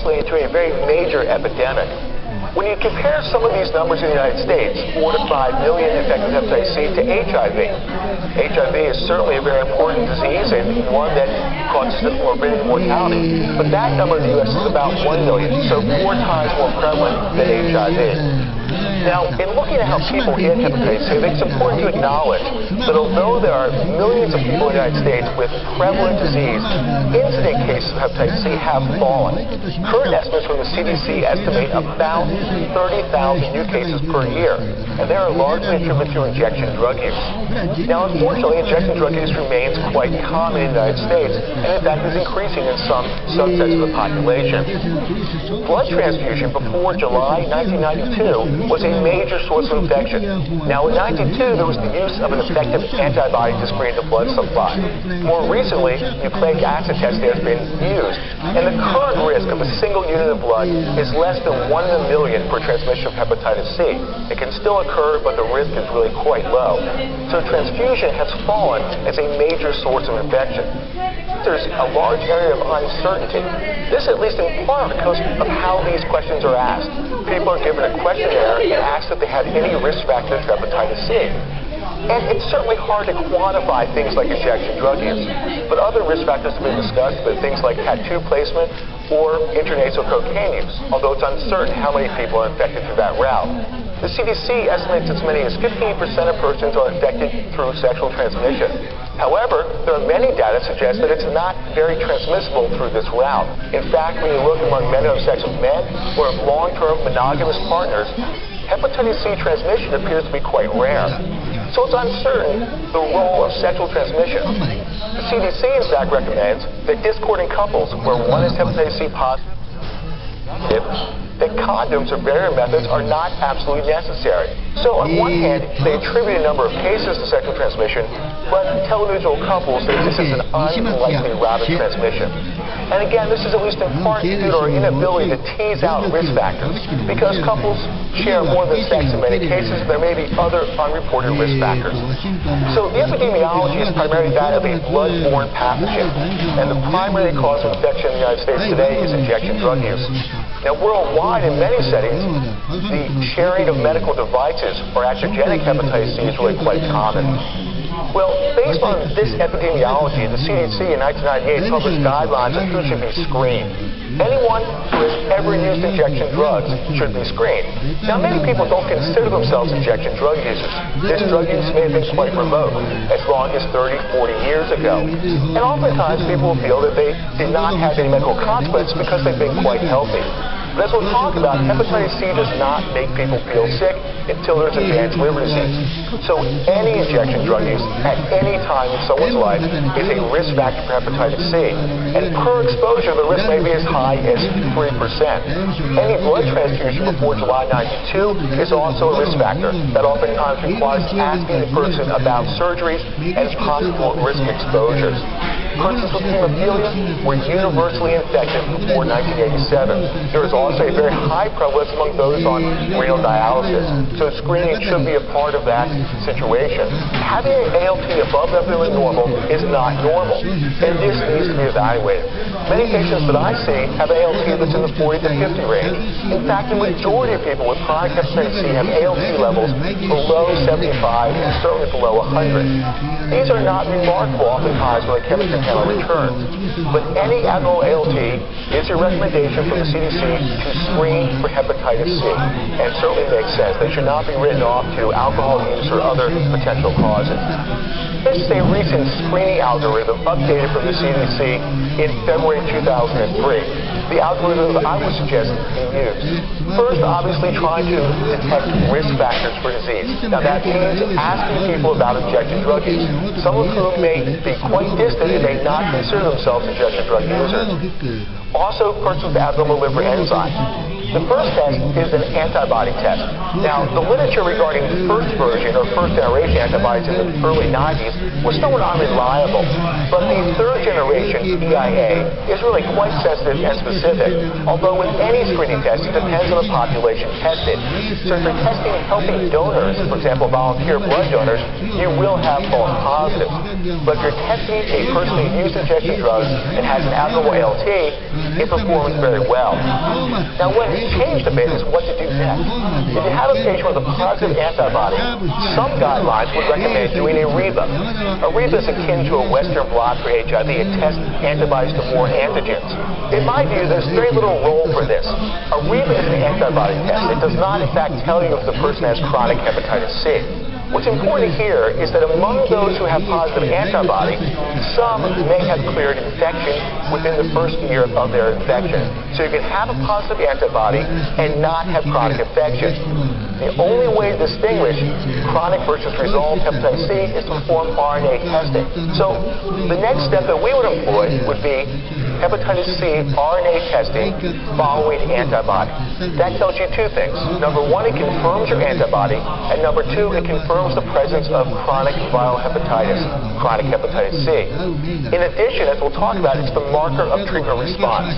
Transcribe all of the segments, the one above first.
escalating to a very major epidemic. When you compare some of these numbers in the United States, 4 to 5 million infected with hepatitis C, to HIV. HIV is certainly a very important disease and one that causes morbidity and mortality. But that number in the U.S. is about 1 million, so 4 times more prevalent than HIV. Now, in looking at how people get hepatitis C, I think it's important to acknowledge that although there are millions of people in the United States with prevalent disease, incident cases of hepatitis C have fallen. Current estimates from the CDC estimate about 30,000 new cases per year, and they are largely attributed to injection drug use. Now, unfortunately, injection drug use remains quite common in the United States, and in fact is increasing in some subsets of the population. Blood transfusion before July 1992 was a major source of infection. Now, in 92, there was the use of an effective antibody to screen the blood supply. More recently, nucleic acid testing has been used, and the current risk of a single unit of blood is less than 1 in a million for transmission of hepatitis C. It can still occur, but the risk is really quite low. So transfusion has fallen as a major source of infection. There's a large area of uncertainty. This, at least in part, because of how these questions are asked. People are given a questionnaire and asked if they had any risk factors for hepatitis C. And it's certainly hard to quantify things like injection drug use. But other risk factors have been discussed, but things like tattoo placement or intranasal cocaine use, although it's uncertain how many people are infected through that route. The CDC estimates as many as 15% of persons are infected through sexual transmission. However, there are many data that suggest that it's not very transmissible through this route. In fact, when you look among men who have sex with men or have long-term monogamous partners, hepatitis C transmission appears to be quite rare. So it's uncertain the role of sexual transmission. The CDC, in fact, recommends that discordant couples where one is hepatitis C positive, that condoms or barrier methods are not absolutely necessary. So on one hand, they attribute a number of cases to sexual transmission, but tell individual couples that this is an unlikely route of transmission. And again, this is at least in part due to our inability to tease out risk factors. Because couples share more than sex in many cases, there may be other unreported risk factors. So the epidemiology is primarily that of a blood-borne pathogen, and the primary cause of infection in the United States today is injection drug use. Now, worldwide, in many settings, the sharing of medical devices for iatrogenic hepatitis C is really quite common. Well, based on this epidemiology, the CDC in 1998 published guidelines on who should be screened. Anyone who has ever used injection drugs should be screened. Now, many people don't consider themselves injection drug users. This drug use may have been quite remote, as long as 30, 40 years ago. And oftentimes, people will feel that they did not have any medical consequence because they've been quite healthy. But as we'll talk about, hepatitis C does not make people feel sick until there's advanced liver disease. So any injection drug use at any time in someone's life is a risk factor for hepatitis C. And per exposure, the risk may be as high as 3%. Any blood transfusion before July 92 is also a risk factor that oftentimes requires asking the person about surgeries and possible risk exposures. Persons with hemophilia were universally infected before 1987. There is also a very high prevalence among those on renal dialysis, so screening should be a part of that situation. Having an ALT above the upper limit normal is not normal, and this needs to be evaluated. Many patients that I see have ALT that's in the 40 to 50 range. In fact, the majority of people with chronic hepatitis C have ALT levels below 75 and certainly below 100. These are not remarkable oftentimes when a chemical panel returns, but any abnormal ALT is a recommendation from the CDC to screen for hepatitis C, and certainly makes sense. They should not be written off to alcohol use or other potential causes. This is a recent screening algorithm updated from the CDC in February 2003. The algorithm I would suggest being used. First, obviously, trying to detect risk factors for disease. Now, that means asking people about injection drug use, some of whom may be quite distant and may not consider themselves injection drug users. Also, persons with abnormal liver enzymes. The first test is an antibody test. Now, the literature regarding first version or first generation antibodies in the early 90s was somewhat unreliable, but the third generation EIA is really quite sensitive and specific, although with any screening test, it depends on the population tested. So if you're testing healthy donors, for example, volunteer blood donors, you will have false positives. But if you're testing a person who used injection drugs and has an abnormal ALT, it performs very well. Now, what has changed a bit is what to do next. If you have a patient with a positive antibody, some guidelines would recommend doing a REBA. A REBA is akin to a Western blot for HIV. It tests antibodies to more antigens. In my view, there's very little role for this. A REBA is an antibody test. It does not, in fact, tell you if the person has chronic hepatitis C. What's important here is that among those who have positive antibody, some may have cleared infection within the first year of their infection. So you can have a positive antibody and not have chronic infection. The only way to distinguish chronic versus resolved hepatitis C is to perform RNA testing. So the next step that we would employ would be hepatitis C RNA testing following antibody. That tells you two things. Number one, it confirms your antibody, and number two, it confirms the presence of chronic viral hepatitis, chronic hepatitis C. In addition, as we'll talk about, it's the marker of treatment response.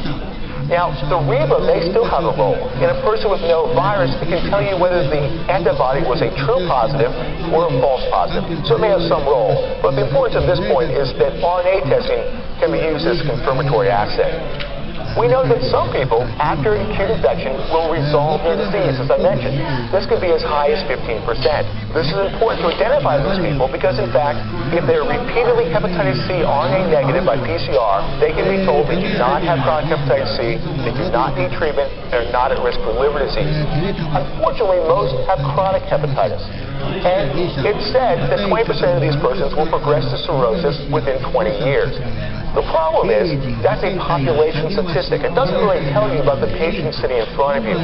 Now, the REBA may still have a role. In a person with no virus, it can tell you whether the antibody was a true positive or a false positive. So it may have some role. But the importance of this point is that RNA testing can be used as a confirmatory assay. We know that some people, after acute infection, will resolve their disease, as I mentioned. This could be as high as 15%. This is important to identify these people because, in fact, if they're repeatedly hepatitis C RNA negative by PCR, they can be told they do not have chronic hepatitis C, they do not need treatment, and are not at risk for liver disease. Unfortunately, most have chronic hepatitis. And it's said that 20% of these persons will progress to cirrhosis within 20 years. The problem is, that's a population statistic. It doesn't really tell you about the patient sitting in front of you.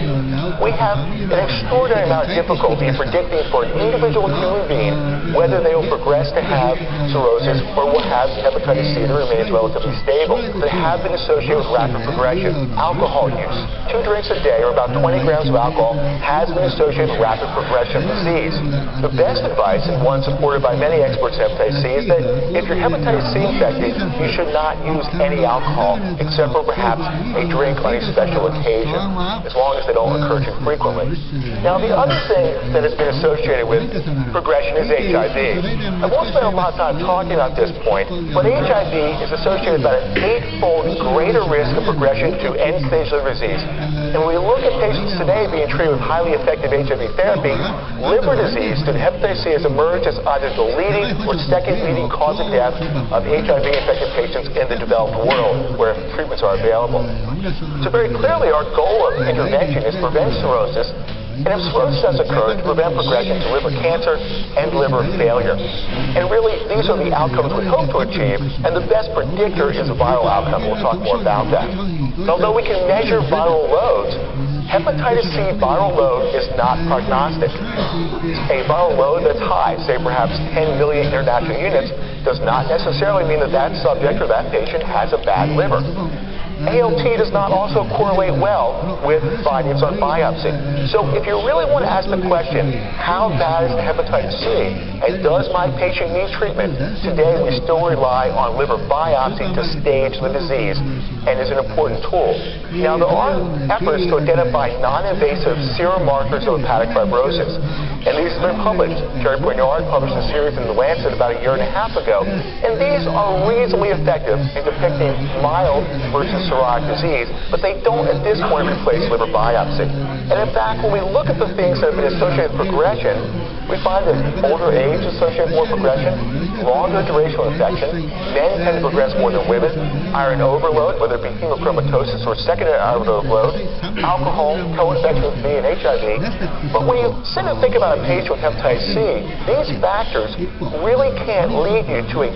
We have an extraordinary amount of difficulty in predicting for an individual human being whether they will progress to have cirrhosis or will have hepatitis C that remains relatively stable. They have been associated with rapid progression. Alcohol use. 2 drinks a day, or about 20 grams of alcohol, has been associated with rapid progression of disease. The best advice, and one supported by many experts in hepatitis C, is that if you're hepatitis C infected, you should not use any alcohol, except for perhaps a drink on a special occasion, as long as they don't occur too frequently. Now, the other thing that has been associated with progression is HIV. I won't spend a lot of time talking about this point, but HIV is associated with about an 8-fold greater risk of progression to end-stage liver disease. And when we look at patients today being treated with highly effective HIV therapy, liver disease due to hepatitis C has emerged as either the leading or second leading cause of death of HIV-infected patients in the developed world where treatments are available. So very clearly our goal of intervention is to prevent cirrhosis, and if cirrhosis has occurred, to prevent progression to liver cancer and liver failure. And really, these are the outcomes we hope to achieve, and the best predictor is a viral outcome. We'll talk more about that. Although we can measure viral loads, hepatitis C viral load is not prognostic. A viral load that's high, say perhaps 10 million international units, does not necessarily mean that that subject or that patient has a bad liver. ALT does not also correlate well with findings on biopsy. So if you really want to ask the question, how bad is hepatitis C, and does my patient need treatment, today we still rely on liver biopsy to stage the disease, and is an important tool. Now, there are efforts to identify non-invasive serum markers of hepatic fibrosis, and these have been published. Jerry Poignard published a series in The Lancet about a year and a half ago, and these are reasonably effective in depicting mild versus cirrhotic disease, but they don't at this point replace liver biopsy. And in fact, when we look at the things that have been associated with progression, we find that older age is associated with more progression, longer duration of infection, men tend to progress more than women, iron overload, whether it be hemochromatosis or secondary iron overload, alcohol, co-infection with B and HIV. But when you sit and think about a patient with hepatitis C, these factors really can't lead you to a